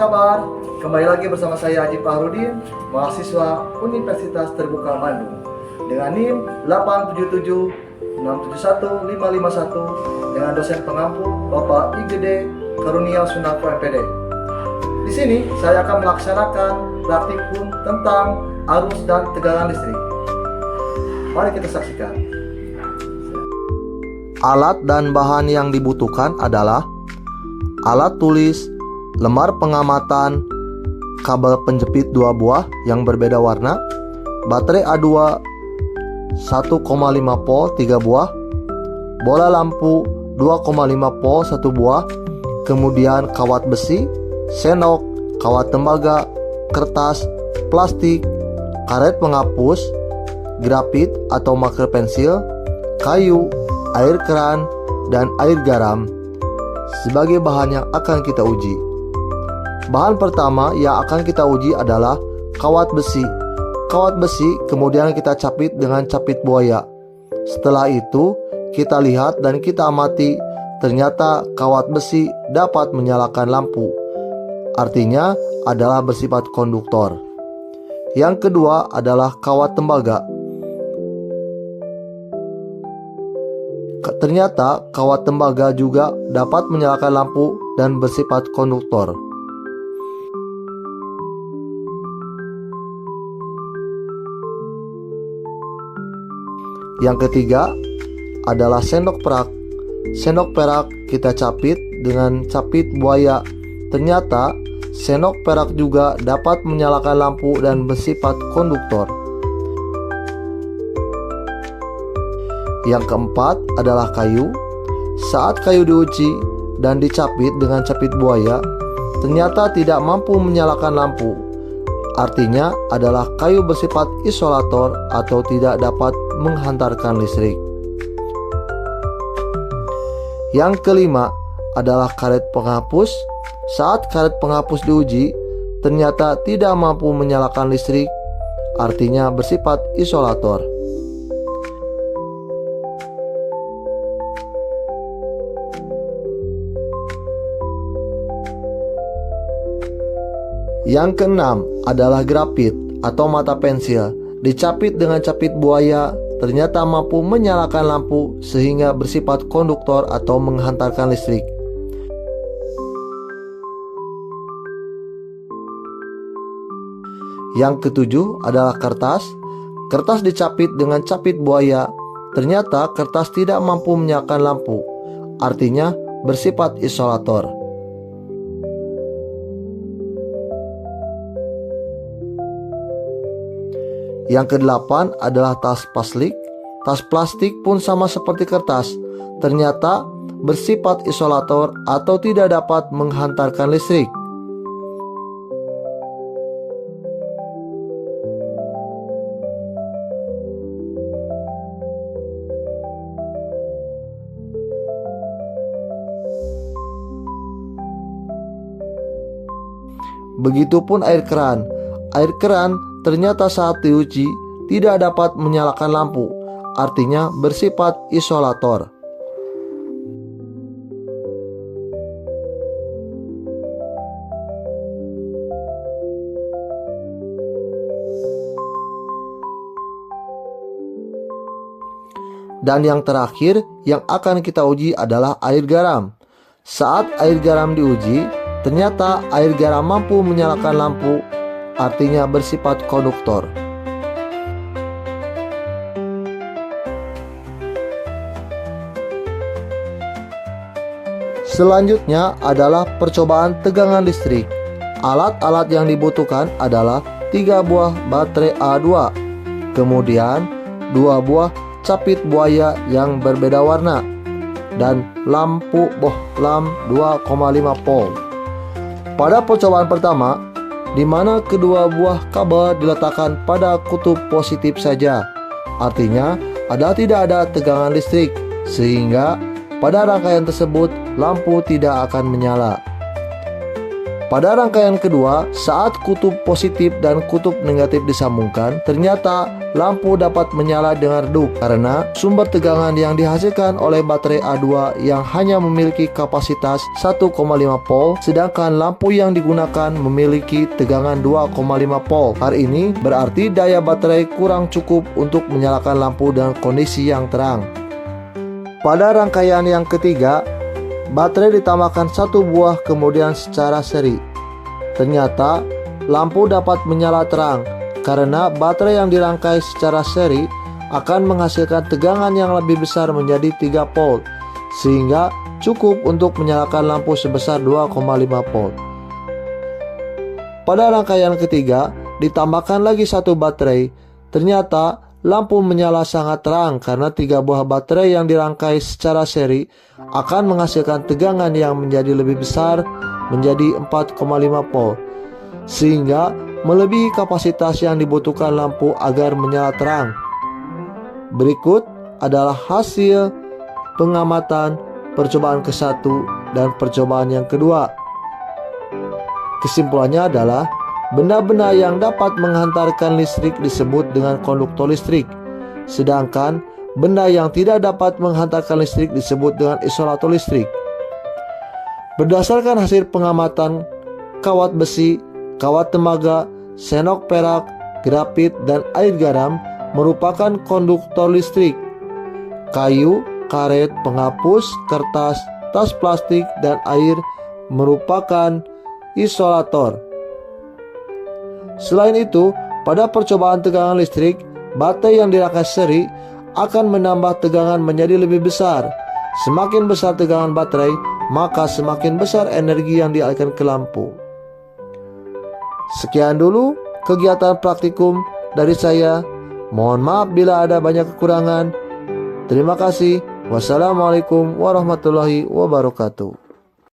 kabar? Kembali lagi bersama saya Haji Fahrudin, mahasiswa Universitas Terbuka Bandung, dengan NIM 877671551 dengan dosen pengampu Bapak IGD Karunia Sunarko MPD. Di sini saya akan melaksanakan praktikum tentang arus dan tegangan listrik. Mari kita saksikan. Alat dan bahan yang dibutuhkan adalah alat tulis, lembar pengamatan, kabel penjepit 2 buah yang berbeda warna, baterai A2 1,5 volt 3 buah, bola lampu 2,5 volt 1 buah, kemudian kawat besi, senok, kawat tembaga, kertas, plastik, karet penghapus, grafit atau marker pensil, kayu, air keran, dan air garam sebagai bahan yang akan kita uji. Bahan pertama yang akan kita uji adalah kawat besi. Kawat besi kemudian kita capit dengan capit buaya. Setelah itu kita lihat dan kita amati, ternyata kawat besi dapat menyalakan lampu. Artinya adalah bersifat konduktor. Yang kedua adalah kawat tembaga. Ternyata kawat tembaga juga dapat menyalakan lampu dan bersifat konduktor. Yang ketiga adalah sendok perak. Sendok perak kita capit dengan capit buaya. Ternyata sendok perak juga dapat menyalakan lampu dan bersifat konduktor. Yang keempat adalah kayu. Saat kayu diuji dan dicapit dengan capit buaya, ternyata tidak mampu menyalakan lampu. Artinya adalah kayu bersifat isolator atau tidak dapat menghantarkan listrik. Yang kelima adalah karet penghapus. Saat karet penghapus diuji, ternyata tidak mampu menyalakan listrik. Artinya bersifat isolator. Yang keenam adalah grafit atau mata pensil. Dicapit dengan capit buaya, ternyata mampu menyalakan lampu sehingga bersifat konduktor atau menghantarkan listrik. Yang ketujuh adalah kertas. Kertas dicapit dengan capit buaya, ternyata kertas tidak mampu menyalakan lampu. Artinya bersifat isolator. Yang kedelapan adalah tas plastik. Tas plastik pun sama seperti kertas, ternyata bersifat isolator atau tidak dapat menghantarkan listrik. Begitupun air keran. Air keran ternyata saat diuji tidak dapat menyalakan lampu, artinya bersifat isolator. Dan yang terakhir yang akan kita uji adalah air garam. Saat air garam diuji, ternyata air garam mampu menyalakan lampu, artinya bersifat konduktor. Selanjutnya adalah percobaan tegangan listrik. Alat-alat yang dibutuhkan adalah 3 buah baterai A2, kemudian 2 buah capit buaya yang berbeda warna, dan lampu bohlam 2,5 volt. Pada percobaan pertama, di mana kedua buah kabel diletakkan pada kutub positif saja, artinya tidak ada tegangan listrik, sehingga pada rangkaian tersebut lampu tidak akan menyala. Pada rangkaian kedua, saat kutub positif dan kutub negatif disambungkan, ternyata lampu dapat menyala dengan redup karena sumber tegangan yang dihasilkan oleh baterai A2 yang hanya memiliki kapasitas 1,5 volt, sedangkan lampu yang digunakan memiliki tegangan 2,5 volt. Hal ini berarti daya baterai kurang cukup untuk menyalakan lampu dengan kondisi yang terang. Pada rangkaian yang ketiga, baterai ditambahkan satu buah kemudian secara seri. Ternyata lampu dapat menyala terang karena baterai yang dirangkai secara seri akan menghasilkan tegangan yang lebih besar menjadi 3 volt, sehingga cukup untuk menyalakan lampu sebesar 2,5 volt. Pada rangkaian ketiga, ditambahkan lagi satu baterai. Ternyata lampu menyala sangat terang karena 3 buah baterai yang dirangkai secara seri akan menghasilkan tegangan yang menjadi lebih besar menjadi 4,5 volt, sehingga melebihi kapasitas yang dibutuhkan lampu agar menyala terang. Berikut adalah hasil pengamatan percobaan ke-1 dan percobaan yang kedua. Kesimpulannya adalah benda-benda yang dapat menghantarkan listrik disebut dengan konduktor listrik, sedangkan benda yang tidak dapat menghantarkan listrik disebut dengan isolator listrik. Berdasarkan hasil pengamatan, kawat besi, kawat tembaga, senok perak, grafit, dan air garam merupakan konduktor listrik. Kayu, karet, penghapus, kertas, tas plastik, dan air merupakan isolator. Selain itu, pada percobaan tegangan listrik, baterai yang dirangkai seri akan menambah tegangan menjadi lebih besar. Semakin besar tegangan baterai, maka semakin besar energi yang dialirkan ke lampu. Sekian dulu kegiatan praktikum dari saya. Mohon maaf bila ada banyak kekurangan. Terima kasih. Wassalamualaikum warahmatullahi wabarakatuh.